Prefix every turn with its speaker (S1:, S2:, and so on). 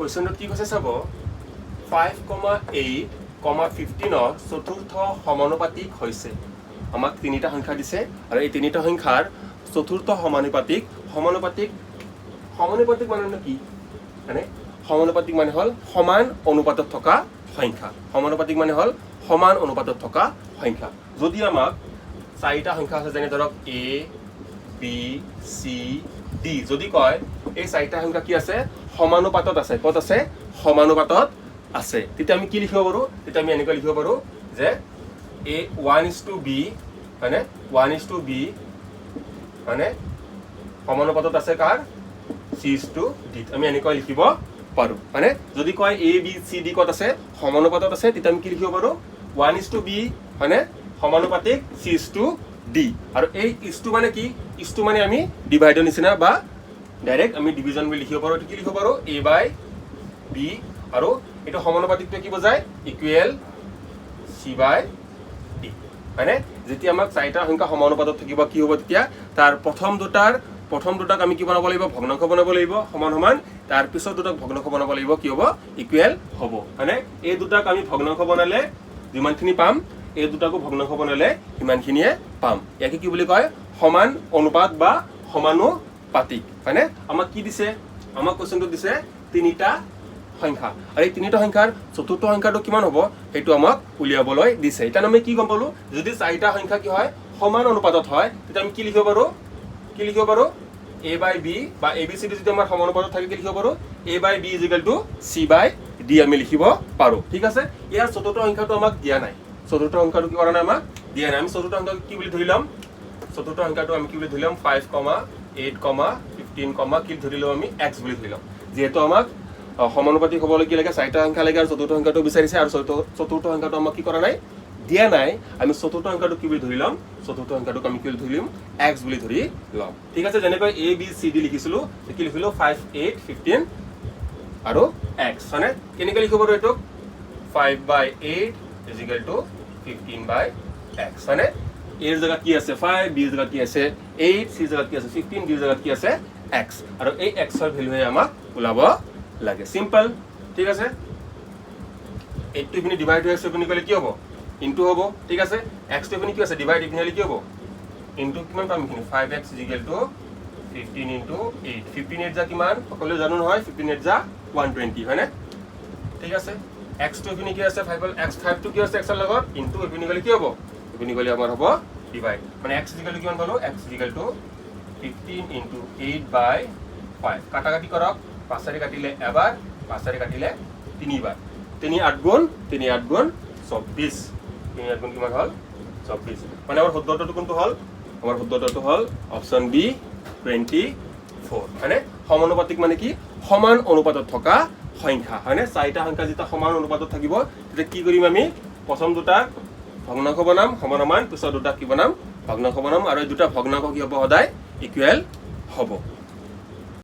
S1: কোৱেশ্চনটো কি কৈছে চাব 5,8, 15 চতুৰ্থ সমানুপাতিক হৈছে আমাক তিনিটা সংখ্যা দিছে আৰু এই তিনিটা সংখ্যাৰ চতুৰ্থ সমানুপাতিক মানে কি মানে সমানুপাতিক মানে হল সমান অনুপাতত থকা সংখ্যা সমানুপাতিক মানে হল সমান অনুপাতত থকা সংখ্যা যদি আমাক চাৰিটা সংখ্যা আছে যেনে ধৰক a b c d যদি কয় এই চাৰিটা সংখ্যা কি আছে সমানুপাতত আছে কত আছে সমানুপাতত আছে তেতিয়া আমি কি লিখিব পাৰো তেতিয়া আমি এনেকৈ লিখিব পাৰো যে a 1:b মানে 1:b মানে সমানুপাতত আছে কাৰ c:d আমি এনেকৈ লিখিব পাৰো মানে যদি কয় a b c d কত আছে সমানুপাতত আছে তেতিয়া আমি কি লিখিব পাৰো 1:b মানে সমানুপাতিক c:d আৰু এই ইছটো মানে কি ইছটো মানে আমি ডিভাইডৰ নিচিনা বা ডাইৰেক্ট আমি ডিভিজন বুলি লিখিব পাৰো কি লিখিব পাৰো a/b আৰু এটা সমানুপাতিকটো কি বুজায় ইকুৱেল c/d মানে যেতিয়া আমাক চাৰিটা সংখ্যা সমানুপাতত থাকিব কি হ'ব তেতিয়া তাৰ প্ৰথম দুটাক আমি কি বনাব লাগিব ভগ্নাংশ বনাব লাগিব সমান সমান তাৰ পিছত দুটাক ভগ্নাংশ বনাব লাগিব কি হ'ব ইকুৱেল হ'ব মানে এই দুটাক আমি ভগ্নাংশ বনালে যিমানখিনি পাম এই দুটাকো ভগ্নাংশ বনালে সিমানখিনিয়ে পাম ইয়াকে কি বুলি কয় সমান অনুপাত বা সমানুপাতিক মানে আমাক কি দিছে আমাক কোৱেশ্চনটো দিছে তিনিটা সংখ্যা আৰু এই তিনিটা সংখ্যাৰ চতুৰ্থ সংখ্যাটো কিমান হ'ব সেইটো আমাক উলিয়াবলৈ দিছে এটা আমি কি গম পালো যদি চাৰিটা সংখ্যা কি হয় সমান অনুপাতত হয় তেতিয়া আমি কি লিখিব পাৰো a/b বা abcd যদি আমাৰ সমানুপাতত থাকে কি লিখিব পাৰো a/b = c/d আমি লিখিব পাৰো ঠিক আছে ইয়াৰ চতুৰ্থ সংখ্যাটো আমাক দিয়া নাই চতুৰ্থ সংখ্যাটো কি কৰা নাই আমাক দিয়া নাই আমি চতুৰ্থ সংখ্যাটো কি বুলি ধৰিলাম 5, 8, 15, কি ধৰিলো আমি x বুলি ধৰিলাম যেহেতু আমাক সমানুপাতিক হ'বলৈ কি লাগে চাৰিটা সংখ্যা লাগে আৰু চতুৰ্থ সংখ্যাটো বিচাৰিছে আৰু চতুৰ্থ সংখ্যাটো আমাক কি কৰা নাই দিয়া নাই আমি চতুৰ্থ সংখ্যাটো কি বুলি ধৰিলাম চতুৰ্থ সংখ্যাটোক আমি কি বুলি ধৰিম x বুলি ধৰি লম ঠিক আছে যেনেকৈ a b c d লিখিছিলো কি লিখিলো 5, 8, 15 আৰু x মানে কেনেকৈ লিখিব পাৰো এটো 5/8 = 15/x মানে a ৰ জায়গা কি আছে 5 b ৰ জায়গা কি আছে 8 c ৰ জায়গা কি আছে 15 d ৰ জায়গা কি আছে x আৰু এই x ৰ ভ্যালুৱে আমাক ওলাব লাগে সিম্পল ঠিক আছে 8 টো ইপিনে ডিভাইড হৈ আছে ইপিনে গলে কি হ'ব ইনটু হ'ব ঠিক আছে x টো ইপিনে কি আছে ডিভাইড ইপিনে কি হ'ব ইনটু কিমান পাম ইপিনে 5x = 15 * 8 15 8 যা কিমান সকলো জানো নহয় 15 8 যা 120 হয়নে ঠিক আছে x টো ইপিনে কি আছে 5 x 5 টো কি আছে x ৰ লগত ইনটু ইপিনে গলে কি হ'ব ইপিনে গলে আমাৰ হ'ব ডিভাইড মানে x = কিমান পালো x = 15 * 8/5 কাটাকাটি কৰক 5 কাটিলে এবাৰ 5 কাটিলে তিনিবাৰ 3 8 গুণ 3 8 গুণ 24 3 8 গুণ কিমান হল 24 মানে আমাৰ শুদ্ধটো কোনটো হল আমাৰ শুদ্ধটো হল অপচন বি 24 মানে সমানুপাতিক মানে কি সমান অনুপাতত থকা সংখ্যা হয়নে চাৰিটা সংখ্যা যেটা সমান অনুপাতত থাকিব তেতিয়া কি কৰিম আমি প্ৰথম দুটা ভগ্নাংশ বনাম সমান সমান পিছত দুটা কি বনাম ভগ্নাংশ বনাম আৰু এই দুটা ভগ্নাংশ কি হ'ব সদায় ইকুৱেল হ'ব